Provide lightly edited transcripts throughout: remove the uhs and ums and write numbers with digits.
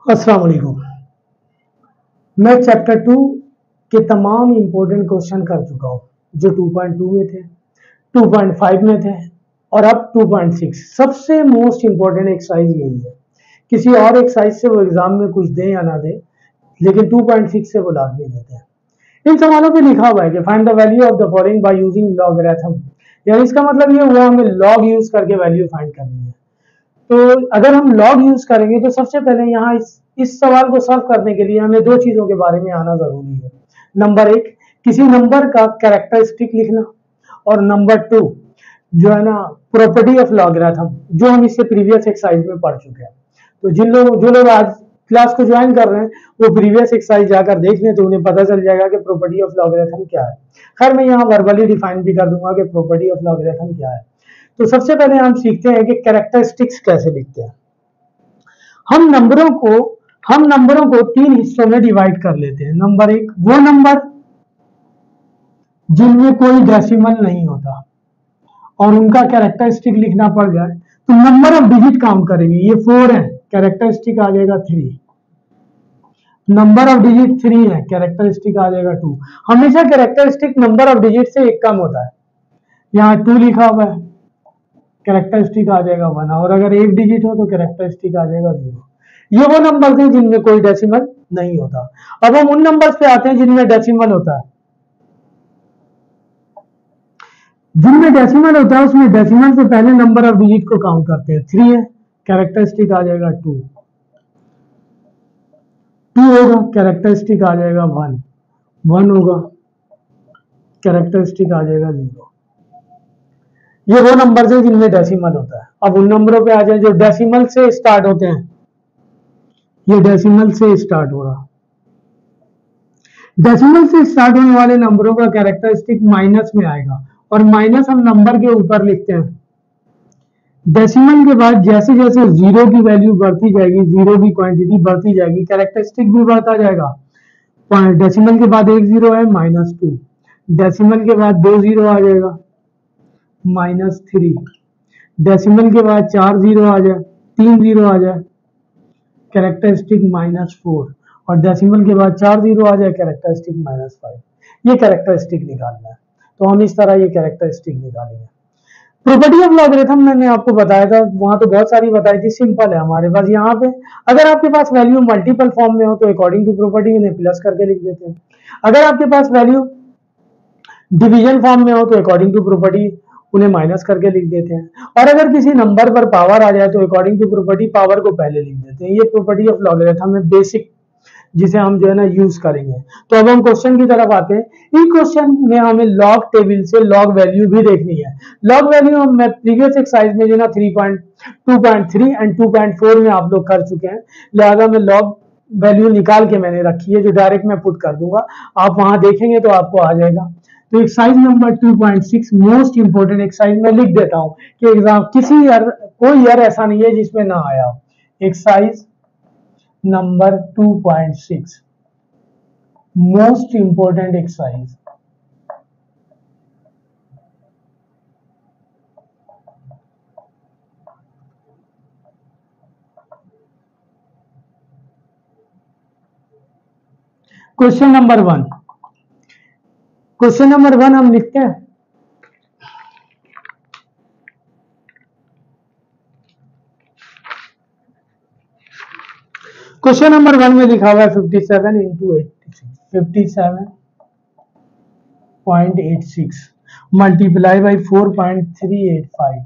अस्सलाम वालेकुम। मैं चैप्टर 2 के तमाम इम्पोर्टेंट क्वेश्चन कर चुका हूँ, जो 2.2 में थे, 2.5 में थे और अब 2.6। सबसे मोस्ट इम्पोर्टेंट एक्सरसाइज यही है। किसी और एक्सरसाइज से वो एग्जाम में कुछ दें या ना दें, लेकिन 2.6 से वो लाजमी देते हैं। इन सवालों पे लिखा हुआ है कि find the value of the following by using logarithm, यानी इसका मतलब ये हुआ हमें लॉग यूज करके वैल्यू फाइंड करनी है। तो अगर हम लॉग यूज करेंगे तो सबसे पहले यहाँ इस सवाल को सॉल्व करने के लिए हमें दो चीजों के बारे में आना जरूरी है। नंबर एक, किसी नंबर का कैरेक्टरिस्टिक लिखना, और नंबर टू जो है ना प्रॉपर्टी ऑफ लॉगरिथम, जो हम इससे प्रीवियस एक्सरसाइज में पढ़ चुके हैं। तो जो लोग आज क्लास को ज्वाइन कर रहे हैं वो प्रीवियस एक्सरसाइज जाकर देख लें, तो उन्हें पता चल जाएगा कि प्रॉपर्टी ऑफ लॉगरिथम क्या है। खैर मैं यहाँ वर्बली डिफाइन भी कर दूंगा कि प्रॉपर्टी ऑफ लॉगरिथम क्या है। तो सबसे पहले हम सीखते हैं कि कैरेक्टरिस्टिक्स कैसे लिखते हैं। हम नंबरों को तीन हिस्सों में डिवाइड कर लेते हैं। नंबर एक, वो नंबर जिनमें कोई डेसिमल नहीं होता और उनका कैरेक्टरिस्टिक लिखना पड़ जाए तो नंबर ऑफ डिजिट काम करेंगे। ये 4 है, कैरेक्टरिस्टिक आ जाएगा 3। नंबर ऑफ डिजिट 3 है, कैरेक्टरिस्टिक आ जाएगा 2। हमेशा कैरेक्टरिस्टिक नंबर ऑफ डिजिट से एक कम होता है। यहाँ 2 लिखा हुआ है, कैरेक्टरिस्टिक आ जाएगा 1, और अगर एक डिजिट हो तो कैरेक्टरिस्टिक आ जाएगा 0। ये वो नंबर हैं जिनमें कोई डेसिमल नहीं होता। अब हम उन नंबर्स पे आते हैं जिनमें डेसिमल होता है। जिनमें डेसिमल होता है उसमें डेसिमल से पहले नंबर ऑफ डिजिट को काउंट करते हैं। 3 है, कैरेक्टरिस्टिक आ जाएगा 2। 2 होगा, कैरेक्टरिस्टिक आ जाएगा 1। 1 होगा, कैरेक्टरिस्टिक आ जाएगा 0। ये वो नंबर हैं जिनमें डेसिमल होता है। अब उन नंबरों पे आ जाए जो डेसिमल से स्टार्ट होते हैं। ये डेसिमल से स्टार्ट हो रहा, डेसिमल से स्टार्ट होने वाले नंबरों का कैरेक्टरिस्टिक माइनस में आएगा, और माइनस हम नंबर के ऊपर लिखते हैं। डेसिमल के बाद जैसे जैसे जीरो की वैल्यू बढ़ती जाएगी, जीरो की क्वांटिटी बढ़ती जाएगी, कैरेक्टरिस्टिक भी बढ़ता जाएगा। डेसिमल के बाद एक जीरो है, -2। डेसिमल के बाद 2 जीरो आ जाएगा, -3। डेसिमल के बाद 4 जीरो आ जाए, 3 जीरो आ जाए, कैरेक्टरिस्टिक -4। और डेसिमल के बाद 4 जीरो आ जाए, कैरेक्टरिस्टिक -5। ये कैरेक्टरिस्टिक निकालना है, तो हम इस तरह ये कैरेक्टरिस्टिक निकालेंगे। प्रॉपर्टी ऑफ लॉगरिथम मैंने आपको बताया था, वहां तो बहुत सारी बताई थी, सिंपल है हमारे पास। यहाँ पे अगर आपके पास वैल्यू मल्टीपल फॉर्म में हो तो अकॉर्डिंग टू प्रॉपर्टी उन्हें प्लस करके लिख देते हैं। अगर आपके पास वैल्यू डिवीजन फॉर्म में हो तो अकॉर्डिंग टू प्रॉपर्टी उन्हें माइनस करके लिख देते हैं। और अगर किसी नंबर पर पावर आ जाए तो अकॉर्डिंग टू प्रॉपर्टी पावर को पहले लिख देते हैं। ये प्रॉपर्टी ऑफ लॉगरिथम है बेसिक, जिसे हम जो है ना यूज करेंगे। तो अब हम क्वेश्चन की तरफ आते हैं। इन क्वेश्चन में हमें लॉग टेबल से लॉग वैल्यू भी देखनी है। लॉग वैल्यू हम मैं प्रीवियस एक्सरसाइज में जो ना 2.3 एंड 2.4 में आप लोग कर चुके हैं, लिहाजा मैं लॉग वैल्यू निकाल के मैंने रखी है, जो डायरेक्ट मैं पुट कर दूंगा। आप वहां देखेंगे तो आपको आ जाएगा। तो exercise number 2.6 most important exercise में लिख देता हूं कि एग्जाम कोई ईयर ऐसा नहीं है जिसमें ना आया हो। Exercise number 2.6 most important exercise. Question number 1, question number 1 हम लिखते हैं। क्वेश्चन नंबर 1 में लिखा हुआ है 57 इंटू 57.86 मल्टीप्लाई बाई 4.385।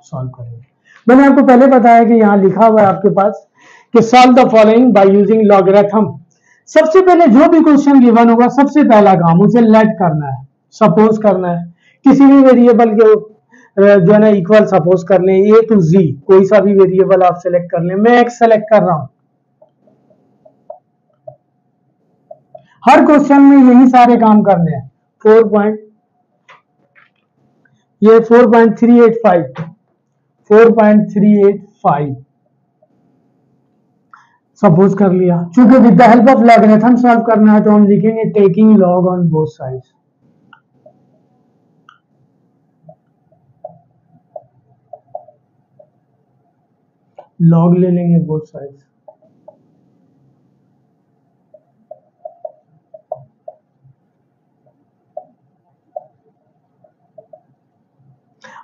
सॉल्व करेंगे। मैंने आपको पहले बताया कि यहां लिखा हुआ है आपके पास कि solve the following by using logarithm. सबसे पहले जो भी क्वेश्चन गिवन होगा सबसे पहला काम उसे लेट करना है, सपोज करना है। किसी भी वेरिएबल के जो है ना इक्वल सपोज कर लें, ए टू जी, कोई सा भी वेरिएबल आप सेलेक्ट कर लें। मैं एक्स सेलेक्ट कर रहा हूं। हर क्वेश्चन में यही सारे काम करने हैं। 4.385 सपोज कर लिया। चूंकि with the help of logarithm solve करना है तो हम लिखेंगे taking log on both sides. Log ले लेंगे बोथ साइड।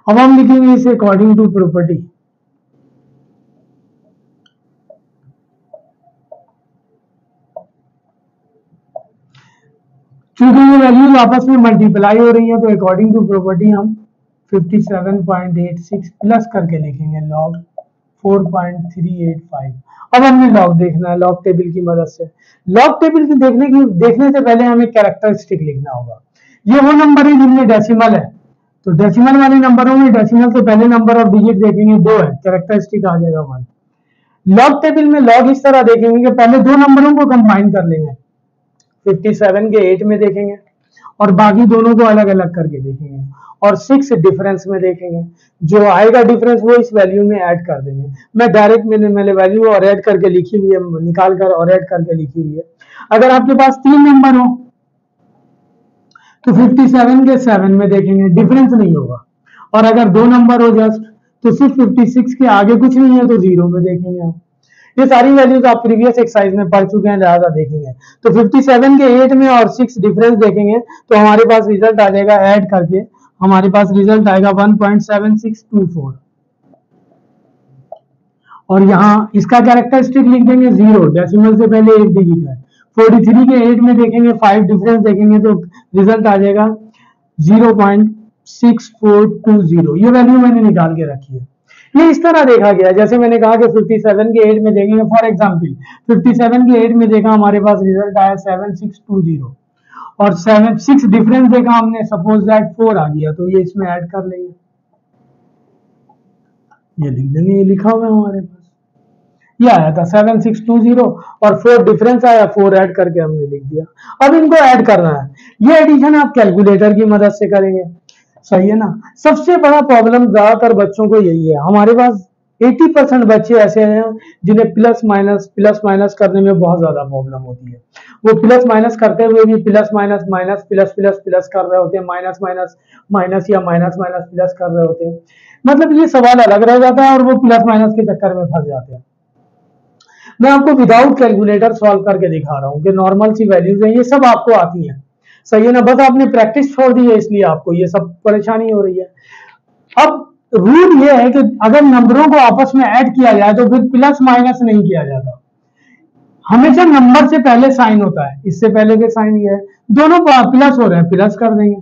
अब हम लिखेंगे इसे अकॉर्डिंग टू प्रॉपर्टी। चूंकि ये वैल्यूज आपस में मल्टीप्लाई हो रही है तो अकॉर्डिंग टू प्रॉपर्टी हम 57.86 प्लस करके लिखेंगे लॉग 4.385। अब हमने लॉग देखना है लॉग टेबल की मदद से। लॉग टेबल की देखने से पहले हमें कैरेक्टरिस्टिक लिखना होगा। ये वो नंबर है जिनमें डेसिमल है, तो डेसिमल वाले नंबरों में डेसिमल से पहले नंबर ऑफ डिजिट देखेंगे 2 है, कैरेक्टरिस्टिक आ जाएगा 1। लॉग टेबल में लॉग इस तरह देखेंगे कि पहले दो नंबरों को कंबाइन कर लेंगे, 57 के 8 में देखेंगे और बाकी दोनों को अलग अलग करके देखेंगे और 6 डिफरेंस में देखेंगे। जो आएगा डिफरेंस वो इस वैल्यू में ऐड कर देंगे। मैं डायरेक्ट मैंने वैल्यू और ऐड करके लिखी हुई है, निकाल कर और ऐड करके लिखी हुई है। अगर आपके पास 3 नंबर हो तो 57 के 7 में देखेंगे, डिफरेंस नहीं होगा। और अगर 2 नंबर हो जस्ट तो सिर्फ 56 के आगे कुछ नहीं है तो 0 में देखेंगे आप। ये सारी वैल्यूज आप प्रीवियस एक्सरसाइज में पढ़ चुके हैं, लिहाजा देखेंगे। तो 57 के 8 में और 6 डिफरेंस देखेंगे तो हमारे पास रिजल्ट आ जाएगा, ऐड करके हमारे पास रिजल्ट आएगा 1.7624। और यहाँ इसका कैरेक्टरिस्टिक लिख देंगे 0, डेसिमल से पहले एक डिजिट है। 43 के 8 में देखेंगे, 5 डिफरेंस देखेंगे तो रिजल्ट आ जाएगा 0.6420। ये वैल्यू मैंने निकाल के रखी है। ये इस तरह देखा गया, जैसे मैंने कहा कि 57 के 8 में देखेंगे, फॉर एग्जांपल 57 के 8 में देखा हमारे पास रिजल्ट आया 7620 और 6 डिफरेंस देखा हमने, सपोज दैट 4 आ गया तो ये इसमें ऐड कर लेंगे, ये लिख देंगे, ये लिखा हुआ है हमारे पास। ये आया था 7620 और 4 डिफरेंस आया, 4 ऐड करके हमने लिख दिया। अब इनको ऐड करना है, ये एडिशन आप कैलकुलेटर की मदद से करेंगे, सही है ना। सबसे बड़ा प्रॉब्लम ज्यादातर बच्चों को यही है, हमारे पास 80% बच्चे ऐसे हैं जिन्हें प्लस माइनस करने में बहुत ज्यादा प्रॉब्लम होती है। वो प्लस माइनस करते हुए भी plus minus minus plus plus plus कर रहे होते हैं, माइनस माइनस माइनस या माइनस माइनस प्लस कर रहे होते हैं। मतलब ये सवाल अलग रह जाता है और वो प्लस माइनस के चक्कर में फंस जाते हैं। मैं आपको विदाउट कैलकुलेटर सॉल्व करके दिखा रहा हूँ कि नॉर्मल सी वैल्यूज है, ये सब आपको आती है, सही है ना। बस आपने प्रैक्टिस छोड़ दी है इसलिए आपको ये सब परेशानी हो रही है। अब रूल ये है कि अगर नंबरों को आपस में ऐड किया जाए तो फिर प्लस माइनस नहीं किया जाता, हमेशा नंबर से पहले साइन होता है। इससे पहले के साइन ये है, दोनों प्लस हो रहे हैं प्लस कर देंगे,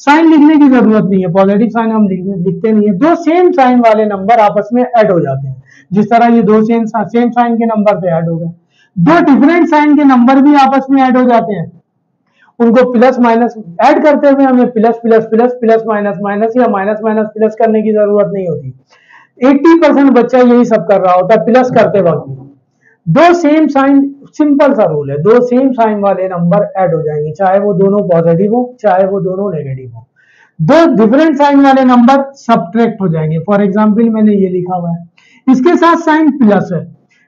साइन लिखने की जरूरत नहीं है, पॉजिटिव साइन हम लिखते नहीं है। दो सेम साइन वाले नंबर आपस में ऐड हो जाते हैं, जिस तरह ये दो सेम साइन के नंबर से ऐड हो गए। दो डिफरेंट साइन के नंबर भी आपस में ऐड हो जाते हैं, उनको प्लस माइनस ऐड करते हुए हमें plus plus plus plus minus minus या माइनस माइनस प्लस करने की जरूरत नहीं होती। 80% बच्चा यही सब कर रहा होता है प्लस करते वक्त। दो सेम साइन, सिंपल सा रूल है, दो सेम साइन वाले नंबर ऐड हो जाएंगे, चाहे वो दोनों पॉजिटिव हो चाहे वो दोनों नेगेटिव हो। दो डिफरेंट साइन वाले नंबर सब्ट्रैक्ट हो जाएंगे। फॉर एग्जांपल मैंने ये लिखा हुआ है, इसके साथ साइन प्लस है,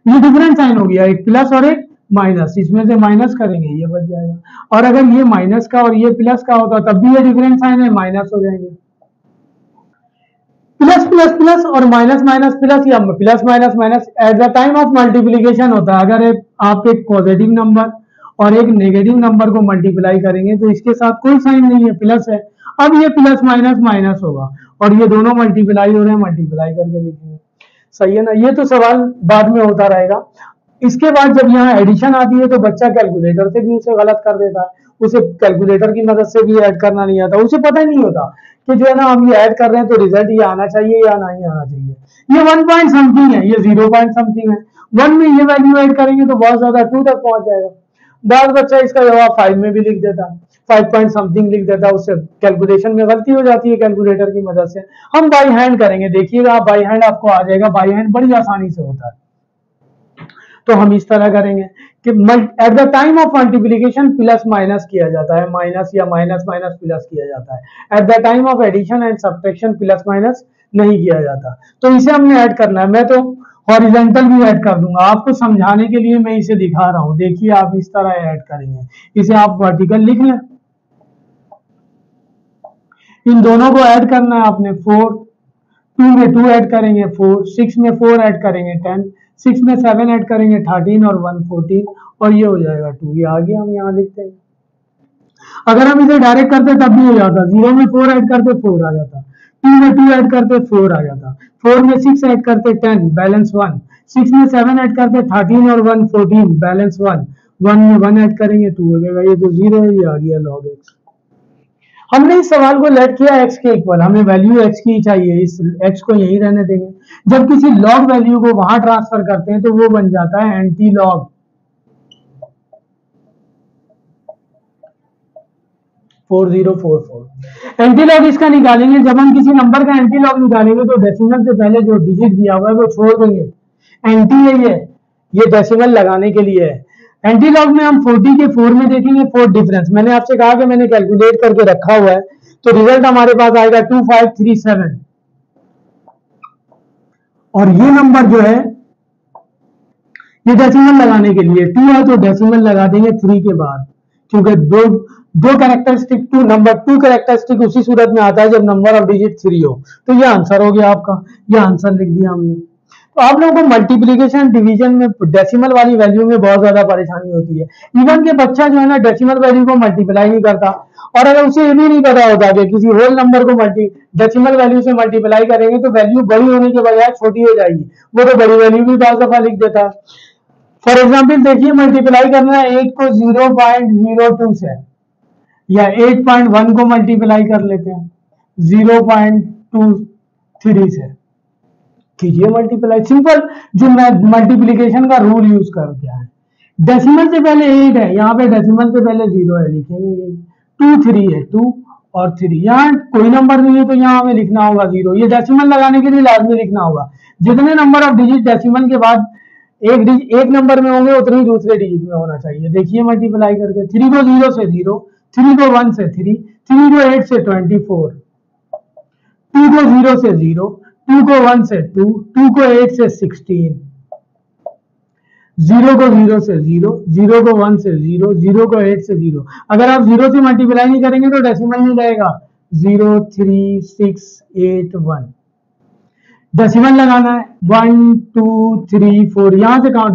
ये डिफरेंट साइन हो गया, एक प्लस और एक माइनस, इसमें से माइनस करेंगे ये बच जाएगा। और अगर ये माइनस का और ये प्लस का होता तब भी ये डिफरेंट साइन है, माइनस हो जाएंगे। प्लस प्लस प्लस और माइनस माइनस प्लस या plus minus minus eight the time of multiplication होता है। अगर आप एक पॉजिटिव नंबर और एक नेगेटिव नंबर को मल्टीप्लाई करेंगे तो इसके साथ कोई साइन नहीं है, प्लस है। अब ये प्लस माइनस माइनस होगा और ये दोनों मल्टीप्लाई हो रहे हैं, मल्टीप्लाई करके लिखेंगे, सही है ना। ये तो सवाल बाद में होता रहेगा। इसके बाद जब यहाँ एडिशन आती है तो बच्चा कैलकुलेटर से भी उसे गलत कर देता है, उसे कैलकुलेटर की मदद से भी ऐड करना नहीं आता, उसे पता ही नहीं होता कि जो है ना हम ये ऐड कर रहे हैं तो रिजल्ट ये आना चाहिए या नहीं आना चाहिए। ये 1 पॉइंट समथिंग है, ये 0 पॉइंट समथिंग है, 1 में ये वैल्यू ऐड करेंगे तो बहुत ज्यादा 2 तक पहुंच जाएगा। बाद बच्चा इसका जवाब 5 में भी लिख देता, 5 पॉइंट समथिंग लिख देता, उससे कैलकुलेशन में गलती हो जाती है कैलकुलेटर की मदद से। हम बाई हैंड करेंगे, देखिएगा बाई हैंड आपको आ जाएगा, बाई हैंड बड़ी आसानी से होता है। तो हम इस तरह करेंगे कि eight the time of multiplication plus minus किया जाता है, माइनस या माइनस माइनस प्लस किया जाता है। At the time of addition and subtraction plus minus नहीं किया जाता। तो इसे हमने ऐड करना है, मैं तो हॉरिजॉन्टल भी ऐड कर दूंगा, आपको समझाने के लिए मैं इसे दिखा रहा हूं। देखिए आप इस तरह ऐड करेंगे, इसे आप वर्टिकल लिख लें, इन दोनों को ऐड करना है आपने 4 2 में 2 ऐड करेंगे 4, 6 में 4 ऐड करेंगे 10, 6 में 7 ऐड करेंगे 13 और 1 14, और ये हो जाएगा 2। ये आ गया, हम यहाँ लिखते हैं। अगर हम इसे डायरेक्ट करते तब भी हो जाता, 0 में 4 ऐड करते 4 आ जाता, 2 में 2 ऐड करते 4 आ जाता, 4 में 6 ऐड करते 10 बैलेंस 1, 6 में 7 ऐड करते 13 और 1 14 बैलेंस 1, 1 में 1 ऐड करेंगे 2 हो जाएगा। ये तो 0 है, ये आ गया log x। हमने इस सवाल को लेट किया x के इक्वल, हमें वैल्यू x की चाहिए, इस x को यही रहने देंगे। जब किसी log वैल्यू को वहां ट्रांसफर करते हैं तो वो बन जाता है एंटी लॉग 4044। एंटी लॉग इसका निकालेंगे, जब हम किसी नंबर का एंटी लॉग निकालेंगे तो डेसिमल से पहले जो डिजिट दिया हुआ है वो छोड़ देंगे। एंटी है ये डेसिमल लगाने के लिए है। एंटी लॉग में हम 40 के 4 में देखेंगे 4 डिफरेंस, मैंने आपसे कहा कि मैंने कैलकुलेट करके रखा हुआ है, तो रिजल्ट हमारे पास आएगा 2537। और ये नंबर जो है ये डेसिमल लगाने के लिए 2 है तो डेसिमल लगा देंगे 3 के बाद, क्योंकि दो कैरेक्टरिस्टिक टू नंबर 2 कैरेक्टरिस्टिक उसी सूरत में आता है जब नंबर ऑफ डिजिट 3 हो। तो ये आंसर हो गया आपका, ये आंसर लिख दिया हमने। तो आप लोगों को मल्टीप्लीकेशन डिवीजन में डेसिमल वाली वैल्यू में बहुत ज्यादा परेशानी होती है। इवन के बच्चा जो है ना डेसिमल वैल्यू को मल्टीप्लाई नहीं करता, और अगर उसे ये भी नहीं पता होता कि किसी होल नंबर को डेसिमल वैल्यू से मल्टीप्लाई करेंगे तो वैल्यू बड़ी होने के बजाय छोटी हो जाएगी, वो तो बड़ी वैल्यू भी बहुत दफा लिख देता है। फॉर एग्जाम्पल देखिए, मल्टीप्लाई करना है 8 को 0.02 से, या 8.1 को मल्टीप्लाई कर लेते हैं 0.23 से, कीजिए मल्टीप्लाई, सिंपल जो मल्टीप्लीकेशन का रूल यूज कर क्या है, डेसिमल से पहले 8 है, यहाँ पे डेसिमल से पहले 0 है, लिखेंगे 2 3 है, 2 और 3, यहाँ कोई नंबर नहीं है तो यहाँ हमें लिखना होगा 0, ये डेसिमल लगाने के लिए लाजमी लिखना होगा। जितने नंबर ऑफ डिजिट डेसिमल के बाद एक नंबर में होंगे उतने ही दूसरे डिजिट में होना चाहिए। देखिए मल्टीप्लाई करके, 3 को 0 से 0, 3 को 1 से 3, 3 को 8 से 24, 2 को 0 से 0, 2 को 1 से 2, 2 को 8 से 16, 0 को 0 से 0, 0 को 1 से 0, 0 को 8 से 0। अगर आप 0 से मल्टीप्लाई नहीं करेंगे तो डेसिमल नहीं जाएगा, 0 3 6 8 1। डेसिमल लगाना है 1 2 3 4, यहां से काउंट,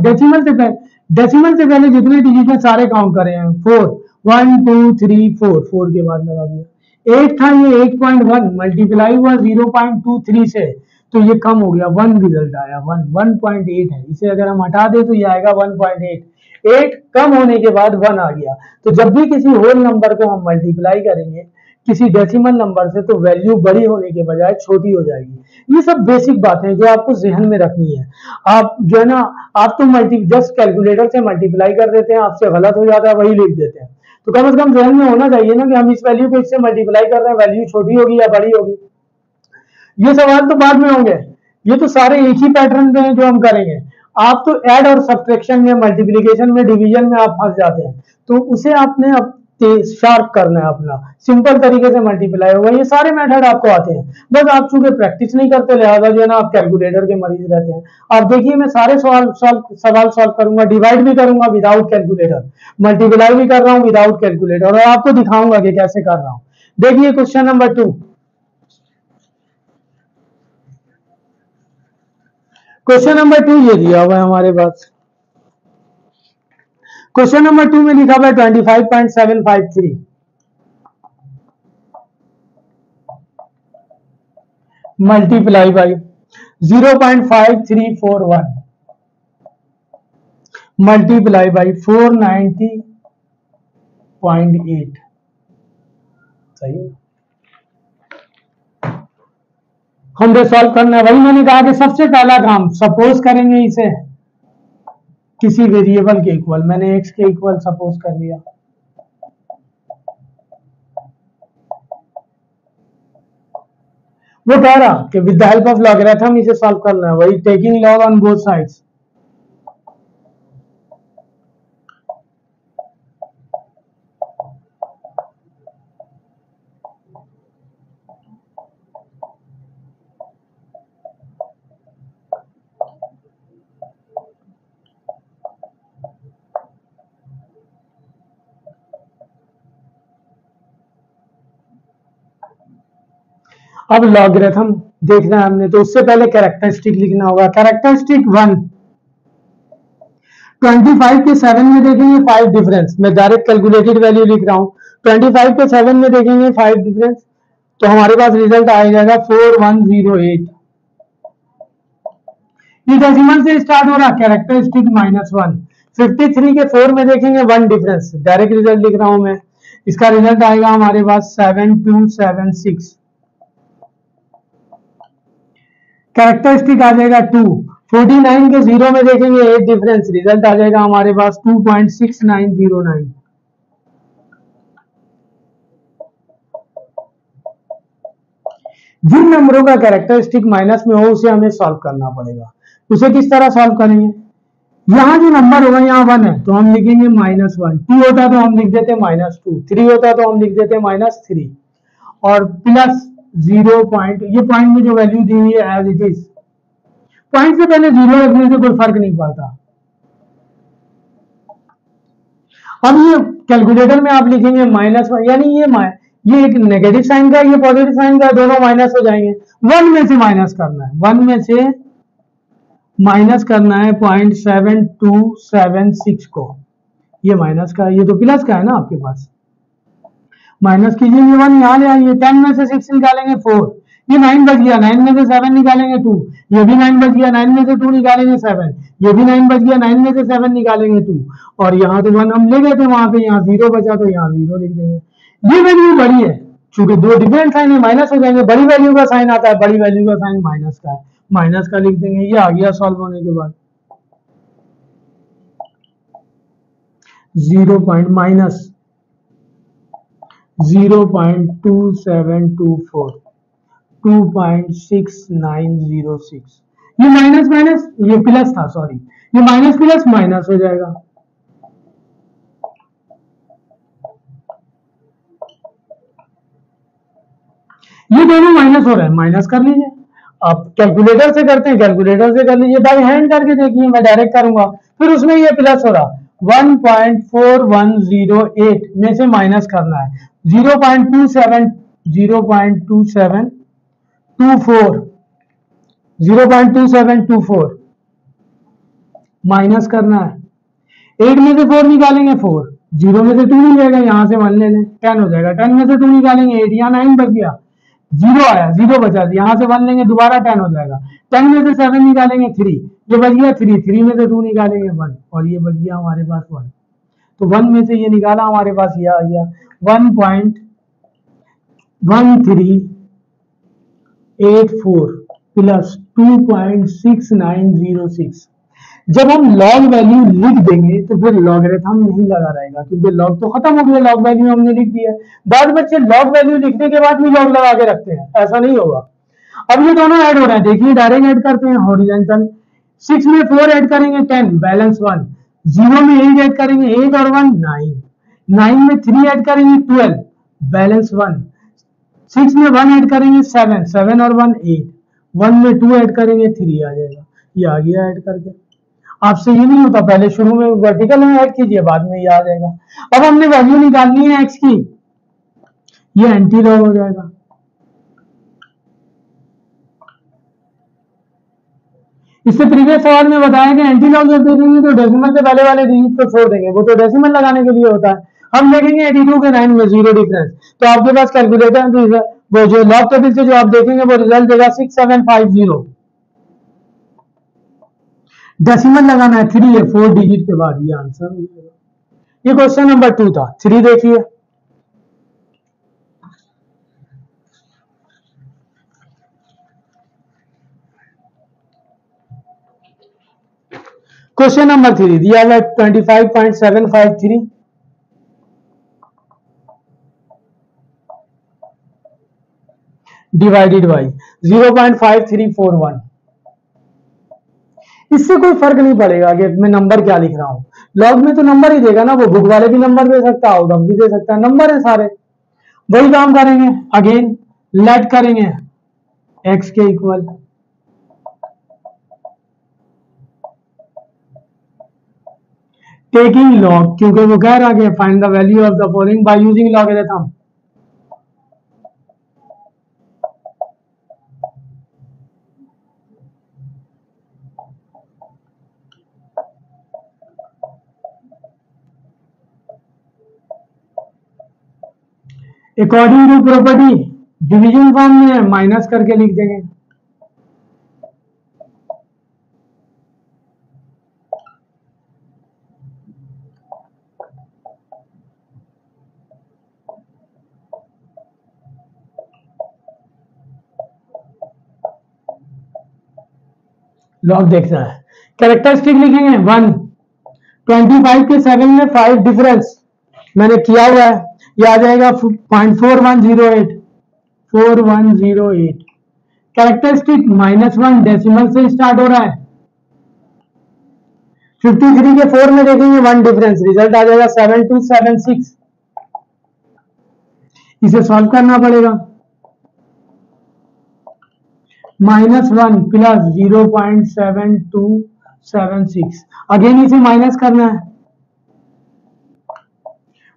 डेसिमल से पहले जितने डिजिट है सारे काउंट करें हैं 4, 1 2 3 4, 4 के बाद लगा दिया। 8 था, ये 8.1 मल्टीप्लाई हुआ 0.23 से, तो ये कम हो गया 1, रिजल्ट आया 1, 1.8 है, इसे अगर हम हटा दें तो ये आएगा 1.8, 8 कम होने के बाद 1 आ गया। तो जब भी किसी होल नंबर को हम मल्टीप्लाई करेंगे किसी डेसिमल नंबर से तो वैल्यू बड़ी होने के बजाय छोटी हो जाएगी। ये सब बेसिक बातें जो आपको जहन में रखनी है। आप जो है ना, आप तो जस्ट कैलकुलेटर से मल्टीप्लाई कर देते हैं, आपसे गलत हो जाता है वही लिख देते हैं, तो कम से कम जहन में होना चाहिए ना कि हम इस वैल्यू को इससे मल्टीप्लाई कर रहे हैं, वैल्यू छोटी होगी या बड़ी होगी। ये सवाल तो बाद में होंगे, ये तो सारे एक ही पैटर्न में जो हम करेंगे। आप तो ऐड और सब्ट्रैक्शन में, मल्टीप्लिकेशन में, डिवीजन में आप फंस जाते हैं, तो उसे आपने अब शार्प करना है अपना, सिंपल तरीके से मल्टीप्लाई होगा। ये सारे मेथड आपको आते हैं, बस आप चूंकि प्रैक्टिस नहीं करते लिहाजा जो है ना आप कैलकुलेटर के मरीज रहते हैं। आप देखिए मैं सारे सवाल सॉल्व करूंगा, डिवाइड भी करूंगा विदाउट कैलकुलेटर, मल्टीप्लाई भी कर रहा हूँ विदाउट कैलकुलेटर, और आपको दिखाऊंगा कि कैसे कर रहा हूँ। देखिए क्वेश्चन नंबर 2, क्वेश्चन नंबर 2 ये दिया हुआ है हमारे पास। क्वेश्चन नंबर 2 में लिखा हुआ है 25.753 मल्टीप्लाई बाई 0.5341 मल्टीप्लाई बाई 490.8। सही है, हमने सॉल्व करना है। वही मैंने कहा कि सबसे पहला काम, सपोज करेंगे इसे किसी वेरिएबल के इक्वल, मैंने x के इक्वल सपोज कर लिया, वो कह रहा कि with the help of logarithm इसे सॉल्व करना है, वही taking log on both sides. अब लॉगरिथम देखना है हमने, तो उससे पहले कैरेक्टरिस्टिक लिखना होगा। कैरेक्टरिस्टिक 1, 25 के 7 में देखेंगे 5 डिफरेंस, मैं डायरेक्ट कैलकुलेटेड वैल्यू लिख रहा हूं। 25 के 7 में देखेंगे 5 डिफरेंस, तो हमारे पास रिजल्ट आ जाएगा 4108। ये डेसिमल से स्टार्ट हो रहा, कैरेक्टरिस्टिक -1। 53 के 4 में देखेंगे 1 डिफरेंस, डायरेक्ट रिजल्ट लिख रहा हूं मैं, इसका रिजल्ट आएगा हमारे पास 7276। कैरेक्टरिस्टिक आ जाएगा 2। 49 के 0 में देखेंगे 8 डिफरेंस, रिजल्ट आ जाएगा हमारे पास 2.6909। जिन नंबरों का कैरेक्टरिस्टिक माइनस में हो उसे हमें सॉल्व करना पड़ेगा। उसे किस तरह सॉल्व करेंगे? यहाँ जो नंबर होगा, यहाँ 1 है तो हम लिखेंगे -1, 2 होता तो हम लिख देते -2, 3 होता तो हम लिख देते -3, और प्लस 0 पॉइंट, ये पॉइंट में जो वैल्यू दी हुई है एज इट इज, पॉइंट से पहले 0 रखने से कोई फर्क नहीं पड़ता। अब ये कैलकुलेटर में आप लिखेंगे -1, यानी ये एक नेगेटिव साइन का, ये पॉजिटिव साइन का, दोनों माइनस हो जाएंगे। 1 में से माइनस करना है, 1 में से माइनस करना है 0.7276 को, ये माइनस का है, ये तो प्लस का है ना आपके पास। माइनस कीजिए, ये 1 यहाँ ले आइए, 10 में से 6 निकालेंगे 4, ये 9 बच गया, 9 में से 7 निकालेंगे 2, ये भी 9 बच गया, 9 में से 2 निकालेंगे 7, ये भी 9 बच गया, 9 में से 7 निकालेंगे 2, और यहाँ तो 1 हम ले गए थे, वहां पे यहाँ 0 बचा तो यहाँ 0 लिख देंगे। ये वैल्यू बड़ी है, चूंकि दो डिफरेंट साइन है माइनस हो जाएंगे, बड़ी वैल्यू का साइन आता है, बड़ी वैल्यू का साइन माइनस का है, माइनस का लिख देंगे। ये आ गया सॉल्व होने के बाद 0.2724, 2.6906, ये माइनस माइनस, ये प्लस था, सॉरी, ये माइनस प्लस माइनस हो जाएगा। ये दोनों माइनस हो रहे हैं, माइनस कर लीजिए। आप कैलकुलेटर से करते हैं, कैलकुलेटर से कर लीजिए, बाय हैंड करके देखिए, मैं डायरेक्ट करूंगा, फिर उसमें ये प्लस हो रहा, 1.4108 में से माइनस करना है 0.27, 0.2724 माइनस करना है, 8 में से 4 निकालेंगे 4, 0 में से 2 नहीं जाएगा, यहां से 1 ले लें, 10 हो जाएगा, 10 में से 2 निकालेंगे 8, यहाँ 9 बच गया, 0 आया, 0 बचा, यहाँ से 1 लेंगे, दोबारा 10 हो जाएगा, 10 में से 7 निकालेंगे 3, ये बच गया 3, 3 में से 2 निकालेंगे 1, और ये बच गया हमारे पास 1, तो 1 में से ये निकाला, हमारे पास ये आ गया 1.1384 प्लस 2.6906। जब हम लॉग वैल्यू लिख देंगे तो फिर लॉगरिथम नहीं लगा रहेगा, क्योंकि लॉग तो खत्म हो गया, लॉग वैल्यू हमने लिख दिया है। बाद बच्चे लॉग वैल्यू लिखने के बाद भी लॉग लगा के रखते हैं, ऐसा नहीं होगा। अब ये दोनों ऐड हो रहे हैं, देखिए डायरेक्ट ऐड करते हैं, हॉरिजॉन्टल। 6 में 4 ऐड करेंगे 10, बैलेंस 1, 0 में 8 ऐड करेंगे, 8 और 1 9, 9 में 3 ऐड करेंगे 12, बैलेंस 1, 6 में 1 ऐड करेंगे 7, 7 और 1 8, 1 में 2 ऐड करेंगे 3 आ जाएगा, ये आ गया ऐड करके। आपसे ये नहीं होता, पहले शुरू में वर्टिकल में ऐड कीजिए, बाद में ये आ जाएगा। अब हमने वैल्यू निकालनी है एक्स की, ये एंटी लॉग हो जाएगा। इससे प्रीवियस सवाल में बताया कि एंटी लॉग जब देखेंगे तो डेसिमल से पहले वाले डिजिट को छोड़ देंगे, वो तो डेसिमल लगाने के लिए होता है। हम देखेंगे 82 के 9 में 0 डिफरेंस, तो आपके पास कैलकुलेटर वो जो लॉग टेबल से जो आप देखेंगे वो रिजल्ट देगा 6750। डेसिमल लगाना है 3 है, 4 डिजिट के बाद, ये आंसर हो जाएगा। ये क्वेश्चन नंबर 2 था। 3 देखिए, क्वेश्चन नंबर 3 दिया हुआ 25.753 डिवाइडेड बाई 0.5341। इससे कोई फर्क नहीं पड़ेगा कि मैं नंबर क्या लिख रहा हूं, लॉग में तो नंबर ही देगा ना, वो बुक वाले भी नंबर दे सकता है, आउट ऑफ भी दे सकता है, नंबर है सारे। वही काम करेंगे, अगेन लेट करेंगे x के इक्वल टेकिंग लॉग, क्योंकि वो कह रहा है find the value of the following by using logarithm. According to property division form में माइनस करके लिख देंगे। लॉग देखना है, कैरेक्टरिस्टिक लिखेंगे 1, 25 के 7 में 5 डिफरेंस मैंने किया हुआ है, ये आ जाएगा 0.4108 4108। कैरेक्टरिस्टिक -1 डेसिमल से स्टार्ट हो रहा है, 53 के 4 में देखेंगे 1 डिफरेंस, रिजल्ट आ जाएगा 7276। इसे सॉल्व करना पड़ेगा। -1 प्लस 0.7276, अगेन इसे माइनस करना है,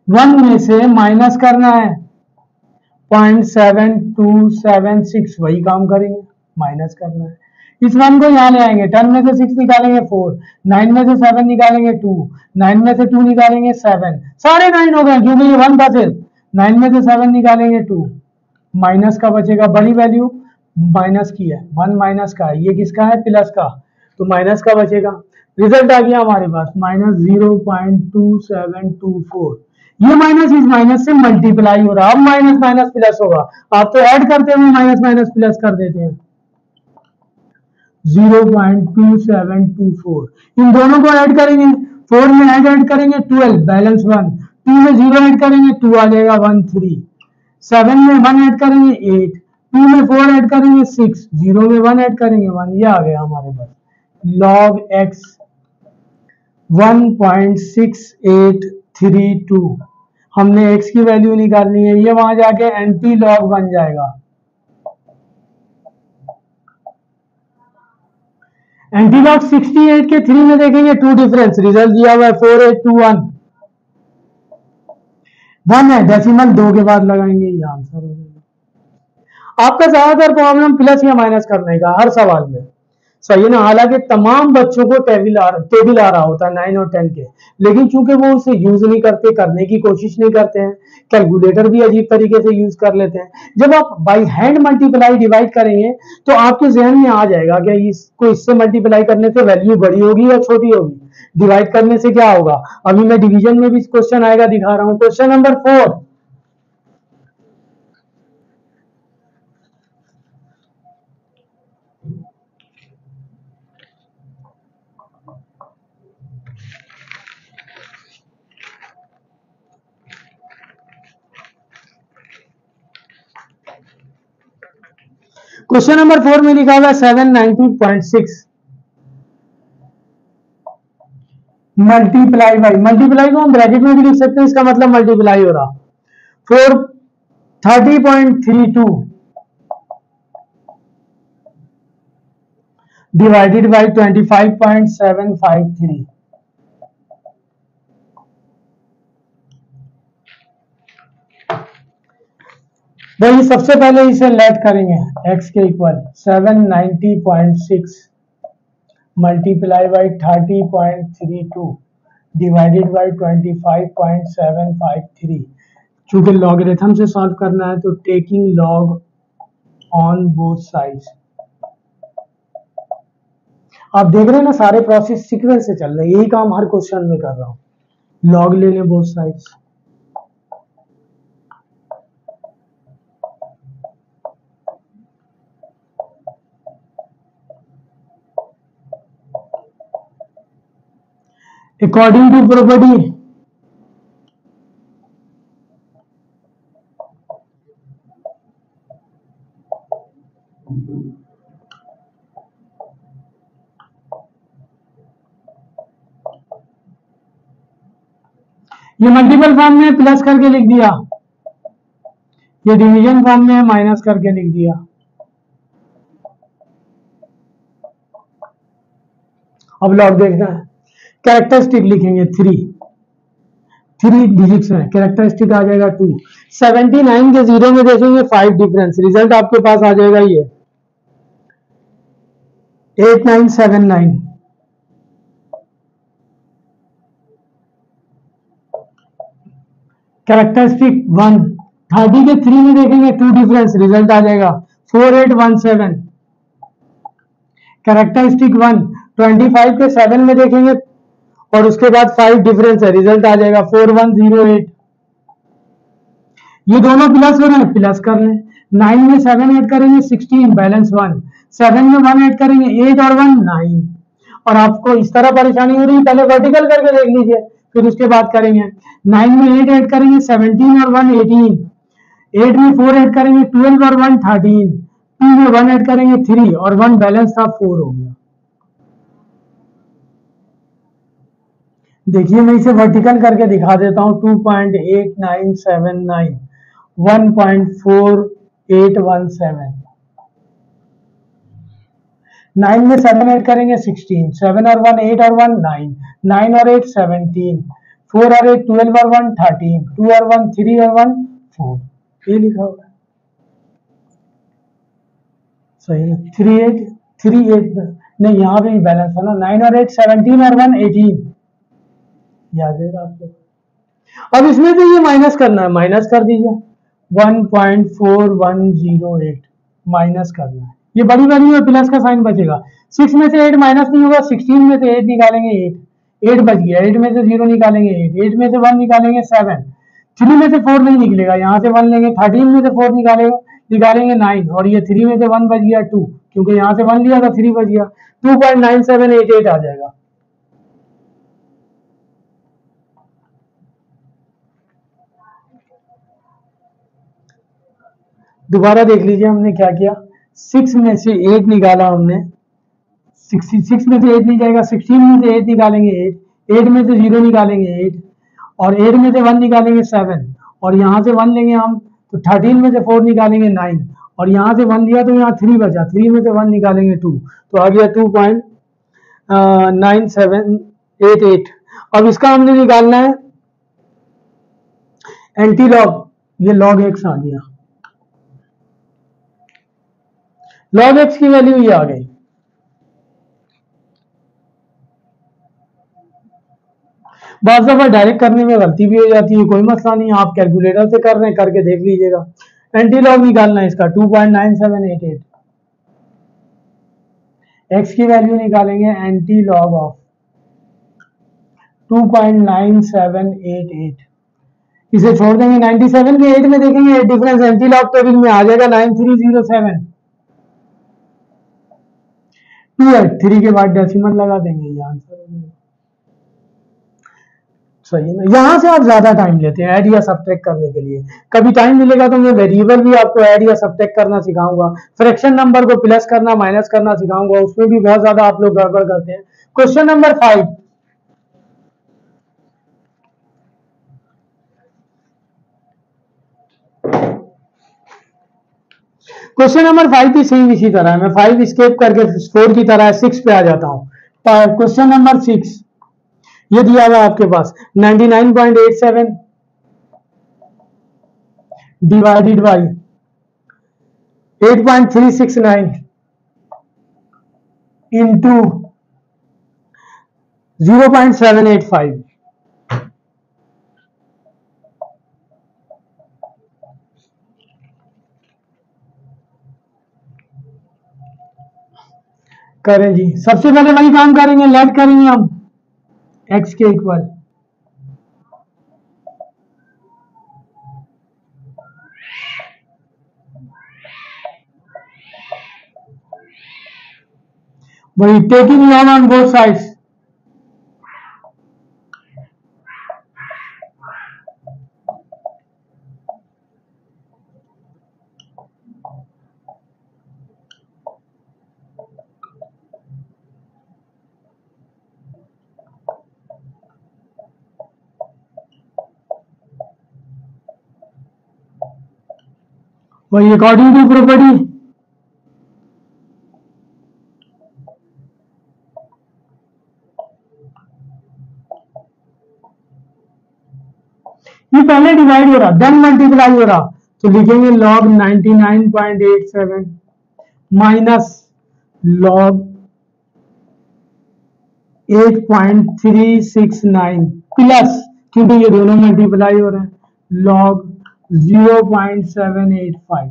1 में से माइनस करना है 0.7276, वही काम करेंगे, माइनस करना है। इस 1 को यहाँ ले आएंगे, 10 में से 6 निकालेंगे 4, 9 में से 7 निकालेंगे 2, 9 में से 2 निकालेंगे 7, सारे 9 हो गए क्योंकि ये 1 था सिर्फ। 9 में से 7 निकालेंगे 2, माइनस का बचेगा, बड़ी वैल्यू माइनस की है, 1 माइनस का है, ये किसका है, प्लस का, तो माइनस का बचेगा। रिजल्ट आ गया हमारे पास -0.2724। ये माइनस इस माइनस से मल्टीप्लाई हो रहा है, अब माइनस माइनस प्लस होगा, आप तो ऐड करते हुए माइनस माइनस प्लस कर देते हैं। 0.2724, इन दोनों को ऐड करेंगे, 4 में ऐड करेंगे 12, बैलेंस 1, 2 में 0 ऐड करेंगे 2 आ जाएगा 13, 7 में 1 ऐड करेंगे 8, 2 में 4 ऐड करेंगे 6, 0 में 1 ऐड करेंगे 1, ये आ गया हमारे पास log x 1.6832। हमने x की वैल्यू निकालनी है, ये वहां जाके एंटी लॉग बन जाएगा। एंटी लॉग 68 के 3 में देखेंगे 2 डिफरेंस, रिजल्ट दिया हुआ है 4821, 1 है, डेसिमल 2 के बाद लगाएंगे, ये आंसर हो जाएगा। आपका ज्यादातर प्रॉब्लम प्लस या माइनस करने का हर सवाल में, सही है ना। हालांकि तमाम बच्चों को टेबल आ रहा होता है 9 और 10 के, लेकिन चूंकि वो उसे यूज नहीं करते, करने की कोशिश नहीं करते हैं, कैलकुलेटर भी अजीब तरीके से यूज कर लेते हैं। जब आप बाई हैंड मल्टीप्लाई डिवाइड करेंगे तो आपके जहन में आ जाएगा कि इसको इससे मल्टीप्लाई करने से वैल्यू बड़ी होगी या छोटी होगी, डिवाइड करने से क्या होगा। अभी मैं डिवीजन में भी क्वेश्चन आएगा, दिखा रहा हूं। क्वेश्चन नंबर 4, क्वेश्चन नंबर 4 में लिखा हुआ है 790.6 मल्टीप्लाई बाई, मल्टीप्लाई को हम ब्रैकेट में भी लिख सकते हैं, इसका मतलब मल्टीप्लाई हो रहा 430.32 डिवाइडेड बाई 25.753। भाई सबसे पहले इसे लेट करेंगे, x के equal 790.6 multiply by 30.32 divided by 25.753। चूंकि लॉगरिथम से सॉल्व करना है तो taking log on both sides. आप देख रहे हैं ना, सारे प्रोसेस सीक्वेंस से चल रहे हैं, यही काम हर क्वेश्चन में कर रहा हूं। लॉग ले लें both sides, according to property ये मल्टीपल फॉर्म में प्लस करके लिख दिया, ये डिवीजन फॉर्म में माइनस करके लिख दिया। अब लॉग देखना है, कैरेक्टरिस्टिक लिखेंगे 3 डिजिट्स में, कैरेक्टरिस्टिक आ जाएगा 2, 79 के 0 में देखेंगे 5 डिफरेंस, रिजल्ट आपके पास आ जाएगा ये 8979। कैरेक्टरिस्टिक 1 30 के 3 में देखेंगे 2 डिफरेंस, रिजल्ट आ जाएगा 4817। कैरेक्टरिस्टिक 1 25 के 7 में देखेंगे और उसके बाद 5 डिफरेंस है, रिजल्ट आ जाएगा 4108। ये दोनों प्लस हो रहे हैं, प्लस कर लें। 9 में 7 ऐड करेंगे 16, बैलेंस 1। 7 में 1 ऐड करेंगे 8 और 1 9। और आपको इस तरह परेशानी हो रही है, पहले वर्टिकल करके देख लीजिए, फिर उसके बाद करेंगे। 9 में 8 ऐड करेंगे 17 और 1 18। 8 में 4 ऐड करेंगे 12 और 1 13। 2 में 1 ऐड करेंगे 3 और 1 बैलेंस था 4 हो गया। देखिए मैं इसे वर्टिकल करके दिखा देता हूं। 2.8979 1.4817। 9 में 7 ऐड करेंगे 16। 7 और 1 8 और 1 9। 9 और 8 17। 4 और 8 12 और 1 13। 2 और 1 3 और 1 4। ये लिखा हुआ है, सही है। 38 नहीं, यहाँ पे भी बैलेंस है ना। 9 और 8 17 और 1 18। याद है आपको। अब इसमें से ये माइनस करना है, माइनस कर दीजिए। 1.4108 माइनस करना है। ये बड़ी वैल्यू है, प्लस का साइन बचेगा। 6 में से 8 माइनस नहीं होगा। 16 में से 8 निकालेंगे 8 बच गया। 8 में से 0 निकालेंगे 8 में से 1 निकालेंगे 7। 3 में से 4 नहीं निकलेगा, यहाँ से 1 लेंगे। 13 में से 4 निकालेंगे 9 और ये 3 में से 1 बच गया 2, क्योंकि यहाँ से 1 लिया था 3 बच गया। 2.9788 आ जाएगा। दोबारा देख लीजिए हमने क्या किया। 6 में से 8 निकाला हमने। 66 में से 8 नहीं जाएगा। 16 में से 8 निकालेंगे 8। 8 में से 0 निकालेंगे 8 और 8 में से 1 निकालेंगे 7 और यहाँ से 1 लेंगे हम, तो 13 में से 4 निकालेंगे 9 और यहाँ से 1 लिया तो यहाँ 3 बचा। 3 में से 1 निकालेंगे 2, तो आ गया 2.9788। अब इसका हमने निकालना है एंटी लॉग। ये लॉग एक्स आ गया। लॉग एक्स की वैल्यू ये आ गई। बार बार डायरेक्ट करने में गलती भी हो जाती है, कोई मसला नहीं, आप कैलकुलेटर से कर रहे हैं, करके देख लीजिएगा। एंटी लॉग निकालना है इसका 2.9788। एक्स की वैल्यू निकालेंगे एंटी लॉग ऑफ 2.9788। इसे छोड़ देंगे। 97 के 8 में देखेंगे डिफरेंस एंटी लॉग टेबल में आ जाएगा 9307। 2 है, 3 के बाद डेसिमल लगा देंगे, ये आंसर हो जाएगा। सही है ना। यहाँ से आप ज्यादा टाइम लेते हैं ऐड या सब्ट्रैक्ट करने के लिए। कभी टाइम मिलेगा तो मैं वेरिएबल भी आपको ऐड या सब्ट्रैक्ट करना सिखाऊंगा। फ्रैक्शन नंबर को प्लस करना माइनस करना सिखाऊंगा, उसमें भी बहुत ज्यादा आप लोग गड़बड़ करते हैं। Question number 5। क्वेश्चन नंबर 5 भी सेम इसी तरह है। मैं 5 स्केप करके 4 की तरह 6 पे आ जाता हूँ। क्वेश्चन नंबर 6 ये दिया हुआ आपके पास 99.87 डिवाइडेड बाई 8.369 इंटू 0.785। करें जी। सबसे पहले वही काम करेंगे, लेट करेंगे हम x के इक्वल वही taking log on both sides. वही अकॉर्डिंग टू प्रॉपर्टी। ये पहले डिवाइड हो रहा देन मल्टीप्लाई हो रहा, तो लिखेंगे लॉग 99.87 माइनस लॉग 8.369 प्लस, क्योंकि ये दोनों मल्टीप्लाई हो रहे हैं, लॉग 0.785।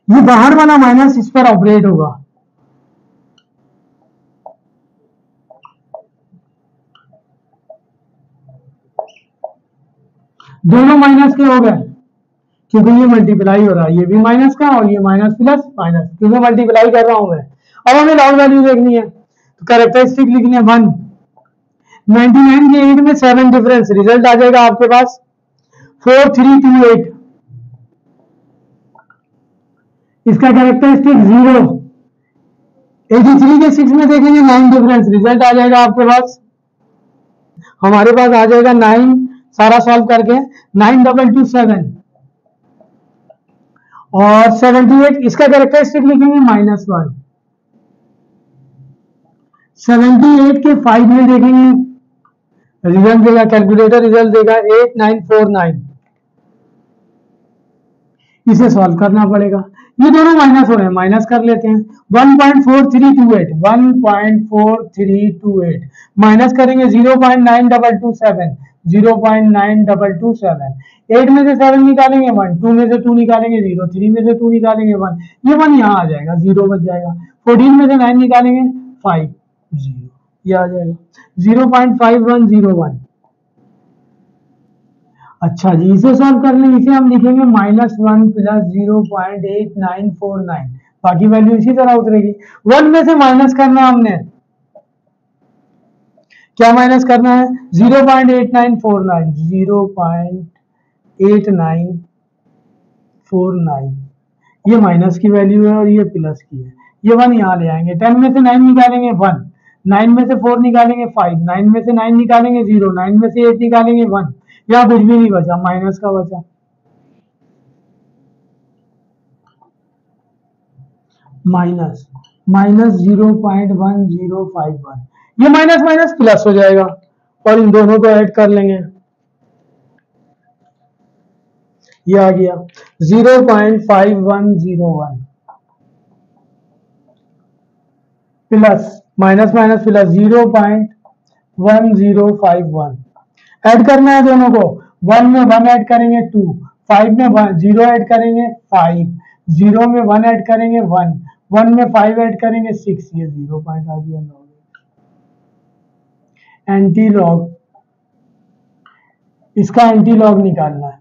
ये बाहर वाला माइनस इस पर ऑपरेट होगा। दोनों माइनस के हो गए क्योंकि ये मल्टीप्लाई हो रहा है, ये भी माइनस का और ये माइनस प्लस माइनस, क्योंकि मल्टीप्लाई कर रहा हूं मैं। अब हमें लॉग वैल्यू देखनी है तो कैरेक्टरिस्टिक लिखनी है 1। 99 के 8 में 7 डिफरेंस, रिजल्ट आ जाएगा आपके पास 4328। इसका कैरेक्टरिस्टिक 0। 83 के 6 में देखेंगे 9 डिफरेंस, रिजल्ट आ जाएगा आपके पास, हमारे पास आ जाएगा 9, सारा सॉल्व करके 9227 और 78। इसका कैरेक्टरिस्टिक लिखेंगे -1। 78 के 5 में देखेंगे, रिजल्ट देगा, कैलकुलेटर रिजल्ट देगा 8949। इसे सॉल्व करना पड़ेगा। ये दोनों माइनस हो रहे हैं, माइनस कर लेते हैं। 1.4328 1.4328 माइनस करेंगे 0.9227 0.9227। 8 में से 7 निकालेंगे 1, 2 में से 2 निकालेंगे 0, 3 में से 2 निकालेंगे 1, ये 1 यहाँ आ जाएगा, 0 बच जाएगा। 14 में से 9 निकालेंगे 5, 0 ये आ जाएगा 0.5101। अच्छा जी, इसे सॉल्व कर लें। इसे हम लिखेंगे -1 प्लस 0.8949, बाकी वैल्यू इसी तरह उतरेगी। 1 में से माइनस करना हमने, क्या माइनस करना है? 0.8949 0.8949, ये माइनस की वैल्यू है और ये प्लस की है। ये 1 यहाँ ले आएंगे। 10 में से 9 निकालेंगे 1, 9 में से 4 निकालेंगे 5, 9 में से 9 निकालेंगे 0, 9 में से 8 निकालेंगे 1, यहाँ कुछ भी नहीं बचा, माइनस का बचा। माइनस 0.1051, ये माइनस माइनस प्लस हो जाएगा और इन दोनों को ऐड कर लेंगे, ये आ गया 0.5101 plus minus minus plus 0.1051। Add करना है दोनों को। 1 में 1 ऐड करेंगे 2, 5 में 0 ऐड करेंगे 5, 0 में 1 ऐड करेंगे 1, 1 में 5 ऐड करेंगे 6, ये 0 पॉइंट आ गया। एंटी लॉग, इसका एंटी लॉग निकालना है।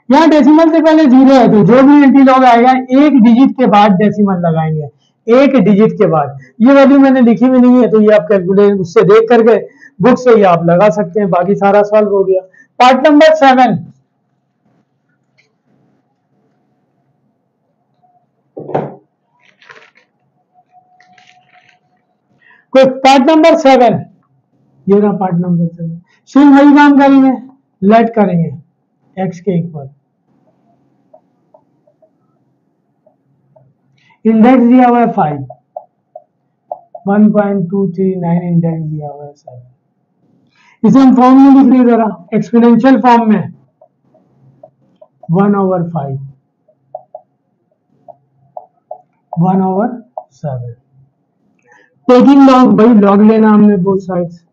यहाँ डेसिमल से पहले 0 है तो जो भी एंटी लॉग आएगा एक डिजिट के बाद डेसिमल लगाएंगे, एक डिजिट के बाद। ये वैल्यू मैंने लिखी भी नहीं है तो ये आप कैलकुलेट उससे देख करके बुक से ही आप लगा सकते हैं। बाकी सारा सॉल्व हो गया। पार्ट नंबर 7, कोई पार्ट नंबर 7, ये रहा पार्ट नंबर 7। सेम वही काम करेंगे, लेट करेंगे x के इक्वल, इंडेक्स दिया हुआ है 5, 1.239 इंडेक्स दिया हुआ है 7। इसे हम फॉर्म में लिख रहे जरा, एक्सपोनेंशियल फॉर्म में 1/5 1/7। टेकिंग लॉग, भाई लॉग लेना हमने both sides.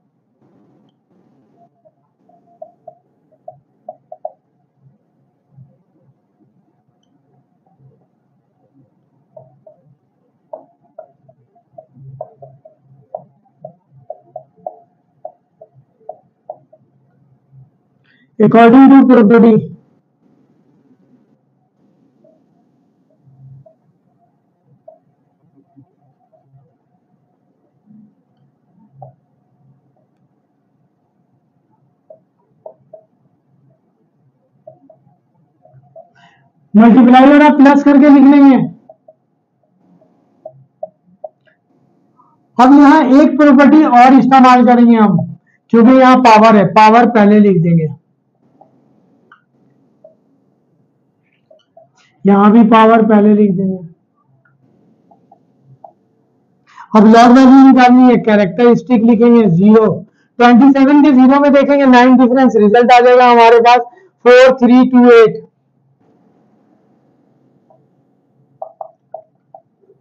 According to property, multiply और प्लस करके लिख लेंगे। अब यहाँ एक प्रॉपर्टी और इस्तेमाल करेंगे हम, क्योंकि यहाँ पावर है, पावर पहले लिख देंगे। यहाँ भी पावर पहले लिख देंगे। अब लॉग वैल्यू निकालनी है, कैरेक्टरिस्टिक लिखेंगे 0। 27 के 0 में देखेंगे 9 डिफरेंस, रिजल्ट आ जाएगा हमारे पास 4328।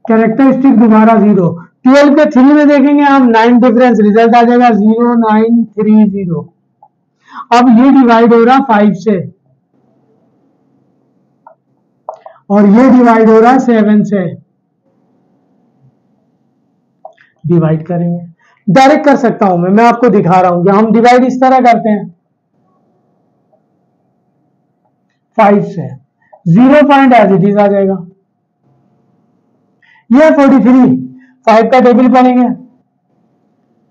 कैरेक्टरिस्टिक दोबारा 0। 12 के 3 में देखेंगे हम 9 डिफरेंस, रिजल्ट आ जाएगा 0930। अब ये डिवाइड हो रहा 5 से और ये डिवाइड हो रहा 7 से। डिवाइड करेंगे, डायरेक्ट कर सकता हूं मैं आपको दिखा रहा हूं कि हम डिवाइड इस तरह करते हैं 5 से। 0 पॉइंट एज इट इज आ जाएगा। ये 43, 5 का टेबल पढ़ेंगे,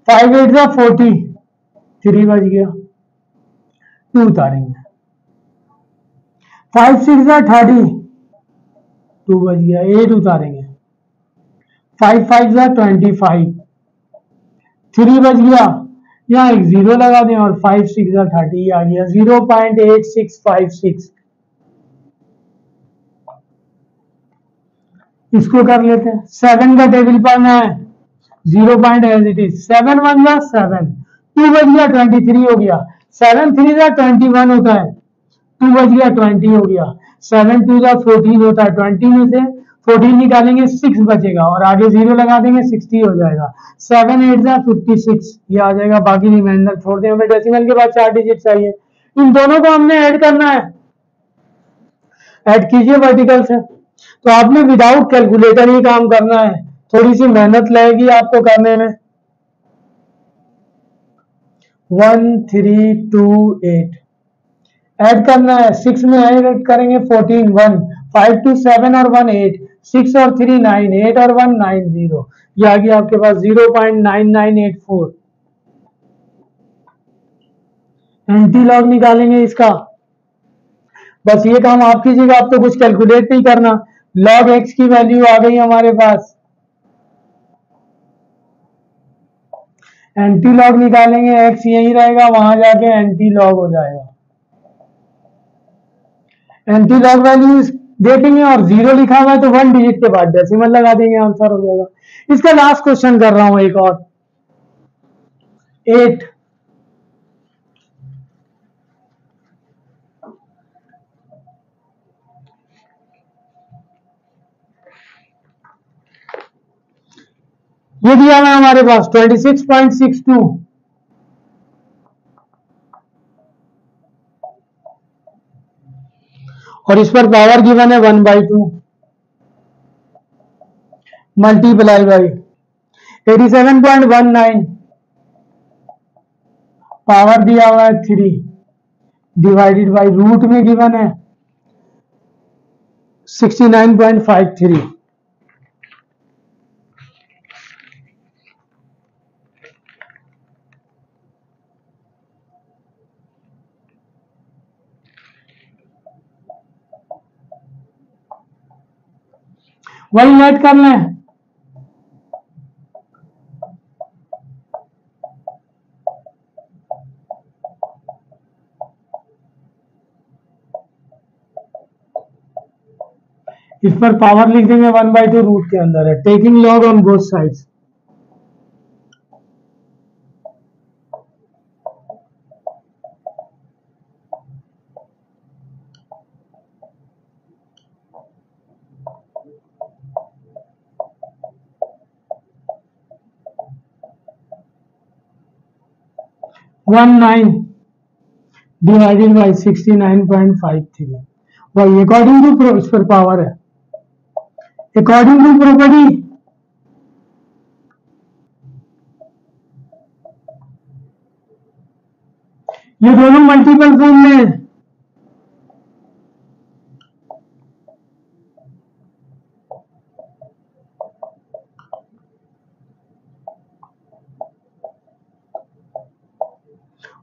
5 8 जा 40, 3 बच गया, 2 उतारेंगे, 5 6 जा 30, 2 बच गया, 8 उतारेंगे, 5 5 जा 25, 3 बच गया, यहाँ एक 0 लगा दें और 5 6 जा 30 आ गया, 0.8656। इसको कर लेते हैं। 7 का टेबल पढ़ना है, 0 पॉइंट एज इट इज, 7 1 जा 7, 2 बच गया, 23 हो गया, 7 3 जा 21 होता है, 2 बच गया, 20 हो गया, 7 2 जा 14 होता है, 20 में से 14 निकालेंगे 6 बचेगा और आगे 0 लगा देंगे 60 हो जाएगा, 7 8 जा 56 ये आ जाएगा। बाकी रिमाइंडर छोड़ दें, हमें डेसिमल के बाद 4 डिजिट चाहिए, इन दोनों को हमने ऐड करना है। ऐड कीजिए वर्टिकल से। तो आपने विदाउट कैलकुलेटर ही काम करना है, थोड़ी सी मेहनत लगेगी आपको करने में। 1 3 2 8 ऐड करना है, 6 में ऐड करेंगे 14 1, 5 2 7 और 1 8, 6 और 3 9, 8 और 1 9 0, ये आ गया आपके पास 0.9984। एंटी लॉग निकालेंगे इसका, बस ये काम आप कीजिएगा, आपको कुछ कैलकुलेट नहीं करना। लॉग एक्स की वैल्यू आ गई हमारे पास, एंटी लॉग निकालेंगे, एक्स यही रहेगा, वहां जाके एंटी लॉग हो जाएगा। एंटी लॉग वैल्यू देखेंगे और 0 लिखा हुआ है तो 1 डिजिट के बाद डेसिमल लगा देंगे, आंसर हो जाएगा। इसका लास्ट क्वेश्चन कर रहा हूं एक और, 8 ये दिया हुआ हमारे पास 26.62, और इस पर पावर गिवन है 1/2 मल्टीप्लाई बाई 87.19, पावर दिया हुआ है 3 डिवाइडेड बाई रूट में गिवन है 69.53। वही ऐड कर लें, इस पर पावर लिख देंगे 1/2 रूट के अंदर है, taking log on both sides. One 9 divided by 69.53, वही अकॉर्डिंग टू इस पर पावर है, अकॉर्डिंग टू प्रॉपर्टी ये दोनों मल्टीपल फॉर्म में है।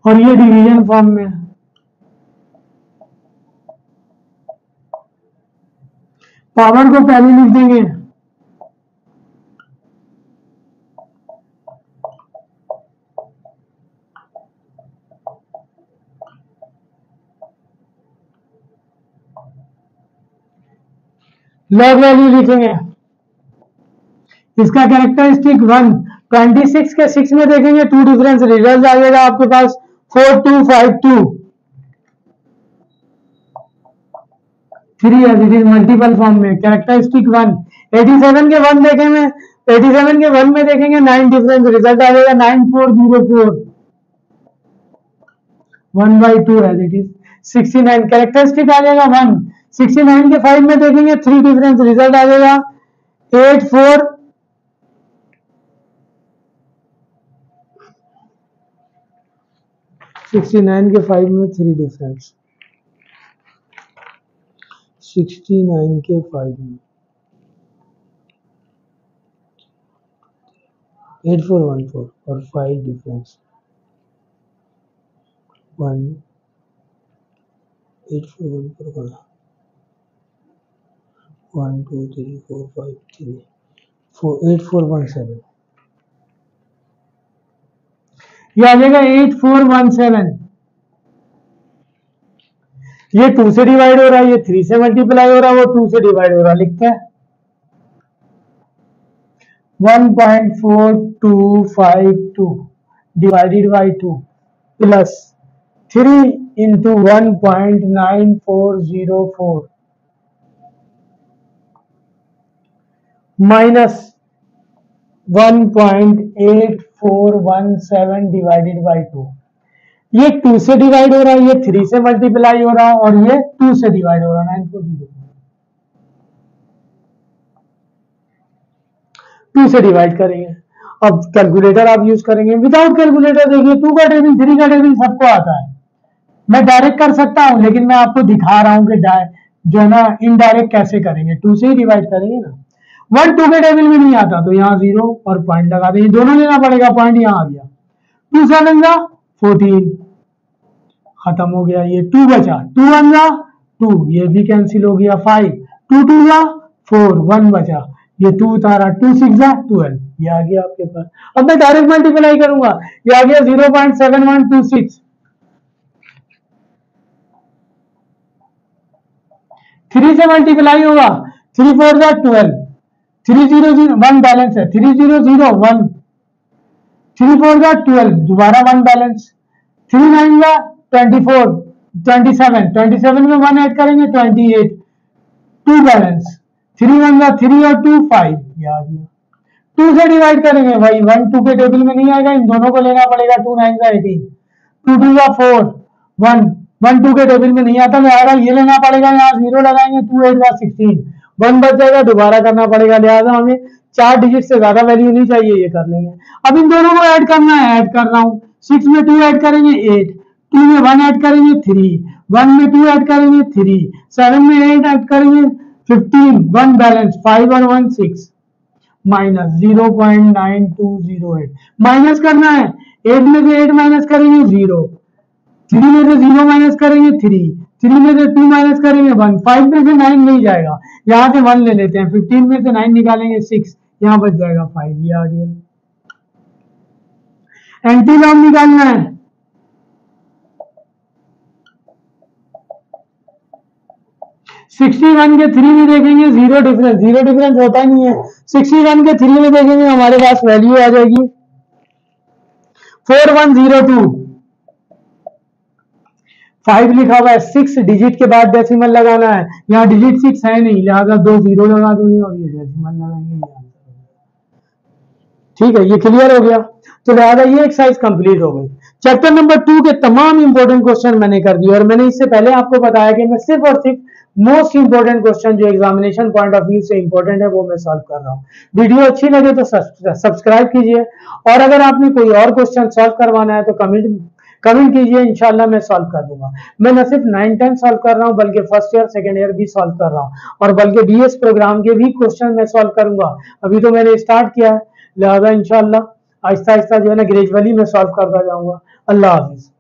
और ये डिवीजन फॉर्म में है। पावर को पहले लिख देंगे, लॉग वैल्यू लिखेंगे, इसका कैरेक्टरिस्टिक 1, 26 के 6 में देखेंगे 2 डिफरेंस, रिजल्ट आ जाएगा आपके पास 4252। 3 as it is multiple form में, कैरेक्टरिस्टिक 1, 87 के 1 देखेंगे, 87 के 1 में देखेंगे 9 डिफरेंस, रिजल्ट आ जाएगा 9404। 1/2 एज इट इज। 69 कैरेक्टरिस्टिक आ जाएगा 1। 69 के 5 में देखेंगे 3 डिफरेंस, रिजल्ट आ जाएगा 8 4। 69 के 5 में 3 डिफरेंस, 69 के 5 में 8414 और 5 डिफरेंस 1 8414 1 2 3 4 5 3 4 8417 ये आ जाएगा 8417। ये 2 से डिवाइड हो रहा है, ये 3 से मल्टीप्लाई हो रहा है, वो 2 से डिवाइड हो रहा है। लिखते हैं 1.4252 divided by 2 plus 3 into 1.9404 minus 1.8417 divided by 2। ये 2 से डिवाइड हो रहा है, ये 3 से मल्टीप्लाई हो रहा है और ये 2 से डिवाइड हो रहा है 940। 2 से डिवाइड करेंगे। अब कैलकुलेटर आप यूज करेंगे, विदाउट कैलकुलेटर देखिए 2 का टेबल 3 का टेबल सबको आता है। मैं डायरेक्ट कर सकता हूं लेकिन मैं आपको दिखा रहा हूं कि जो है ना इनडायरेक्ट कैसे करेंगे। 2 से ही डिवाइड करेंगे ना। 1 2 के टेबल में नहीं आता तो यहाँ 0 और पॉइंट लगा देंगे, दोनों लेना पड़ेगा, पॉइंट यहाँ आ गया। 2 7 जा 14 खत्म हो गया, ये 2 बचा, 2 1 जा 2, ये भी कैंसिल हो गया 5, 2 2 जा 4, 1 बचा, ये 2 उतारा, 2 6 जा 12, ये आ गया आपके पास। अब मैं डायरेक्ट मल्टीप्लाई करूंगा, ये आ गया 0.7126। 3 से मल्टीप्लाई होगा, 3 4 जा 12, 3 0 0 1 बैलेंस है, 3 0 0 1, 3 4 जा 12, दोबारा 1 बैलेंस, 3 9 जा 24 27, 27 में 1 ऐड करेंगे 28, 2 बैलेंस, 3 1 जा 3 और 2 5, ये आ गया। 2 से डिवाइड करेंगे भाई, 1 2 के टेबल में नहीं आएगा, इन दोनों को लेना पड़ेगा, 2 9 जा 18, 2 2 जा 4, 1 1 2 के टेबल में नहीं आता, लिहाजा ये लेना पड़ेगा, यहाँ 0 लगाएंगे, 2 8 जा 16, 1 बच जाएगा, दोबारा करना पड़ेगा, लिहाजा हमें 4 डिजिट से ज्यादा वैल्यू नहीं चाहिए, ये कर लेंगे। अब इन दोनों को ऐड करना है, ऐड कर रहा हूँ। 6 में 2 ऐड करेंगे 8, 2 में 1 ऐड करेंगे 3, 1 में 2 ऐड करेंगे 3, 7 में 8 ऐड करेंगे 15, 1 बैलेंस, 5 और 1 6, माइनस 0.9208 माइनस करना है। 8 में से 8 माइनस करेंगे 0, 3 में से 0 माइनस करेंगे 3, 3 में से 2 माइनस करेंगे 1, 5 में से 9 नहीं जाएगा, यहाँ से 1 ले लेते हैं, 15 में से 9 निकालेंगे 6, यहाँ बच जाएगा 5, ये आ गया। एंटीलॉग निकालना है, वन के 3 में देखेंगे 0 डिफरेंस, 0 डिफरेंस होता ही नहीं है। 61 के 3 में देखेंगे हमारे पास वैल्यू आ जाएगी 4102, 5 लिखा हुआ है, 6 डिजिट के बाद डेसिमल लगाना है, यहाँ डिजिट 6 है नहीं, लिहाजा 2 0 लगा देंगे और ये डेसिमल लगाएंगे। ठीक है, ये क्लियर हो गया। तो लिहाजा ये एक्सरसाइज कंप्लीट हो गई। चैप्टर नंबर 2 के तमाम इंपॉर्टेंट क्वेश्चन मैंने कर दिए और मैंने इससे पहले आपको बताया कि मैं सिर्फ और सिर्फ मोस्ट इंपॉर्टेंट क्वेश्चन जो एग्जामिनेशन पॉइंट ऑफ व्यू से इंपॉर्टेंट है वो मैं सॉल्व कर रहा हूँ। वीडियो अच्छी लगे तो सब्सक्राइब कीजिए और अगर आपने कोई और क्वेश्चन सॉल्व करवाना है तो कमेंट कीजिए, इंशाल्लाह मैं सॉल्व कर दूंगा। मैं न सिर्फ 9 10 सॉल्व कर रहा हूँ बल्कि फर्स्ट ईयर सेकंड ईयर भी सॉल्व कर रहा हूँ और बल्कि बीएस प्रोग्राम के भी क्वेश्चन मैं सॉल्व करूंगा। अभी तो मैंने स्टार्ट किया है, लिहाजा इंशाल्लाह आहिस्ता आहिस्ता जो है ना ग्रेजुअली मैं सॉल्व करता जाऊंगा। अल्लाह हाफिज।